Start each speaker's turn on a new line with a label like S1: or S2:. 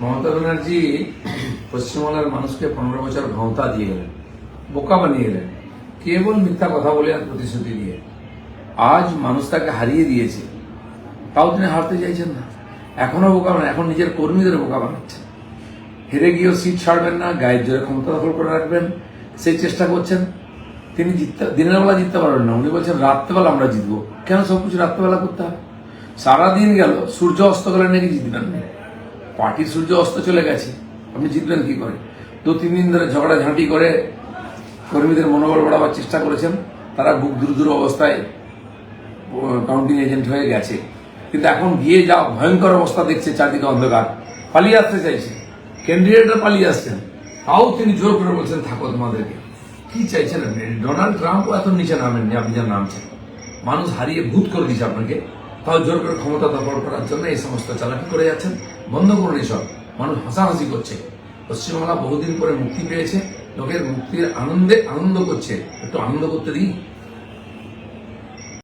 S1: মমতা ব্যানার্জি পশ্চিমবাংলার মানুষকে 15 বছর ভাঁওতা দিয়ে গেলেন, বোকা বানিয়ে গেলেন, কেবল মিথ্যা কথা বলে আর প্রতিশ্রুতি দিয়ে। আজ মানুষ তাকে হারিয়ে দিয়েছে, তাও তিনি হারতে চাইছেন না। এখনো বোকা বানান, এখন নিজের কর্মীদের বোকা বানাচ্ছেন। হেরে গিয়েও সিট ছাড়বেন না, গায়ের জোরে ক্ষমতা দখল করে রাখবেন, সেই চেষ্টা করছেন। তিনি দিনের বেলা জিততে পারবেন না, উনি বলছেন রাত্রেবেলা আমরা জিতবো। কেন সবকিছু রাত্রেবেলা করতে হবে? সারাদিন গেল, সূর্য অস্ত গেলে নাকি জিতবেন না। পার্টির সূর্য অস্ত চলে গেছে, আপনি জিতবেন কি করে? 2-3 দিন ধরে ঝগড়াঝাঁটি করে কর্মীদের মনোবল বাড়াবার চেষ্টা করেছেন। তারা বুক দুরুদুর অবস্থায় কাউন্টিং এজেন্ট হয়ে গেছে, কিন্তু এখন গিয়ে যা ভয়ঙ্কর অবস্থা দেখছে, চারদিকে অন্ধকার, পালিয়ে আসতে চাইছে। ক্যান্ডিডেটরা পালিয়ে আসছেন, তাও তিনি জোর করে বলছেন থাকো তোমাদেরকে। কি চাইছেন আপনি? ডোনাল্ড ট্রাম্পও এত নিচে নামেননি, আপনি যা নামছেন। মানুষ হারিয়ে ভূত করে দিচ্ছে আপনাকে, তাও জোর করে ক্ষমতা দখল করার জন্য এই সমস্ত চালাকি করে যাচ্ছেন। বন্ধ করুন এসব। মানুষ হাসাহাসি করছে। পশ্চিমবাংলা বহুদিন পরে মুক্তি পেয়েছে, লোকের মুক্তির আনন্দে আনন্দ করছে। একটু আনন্দ করতে দিই।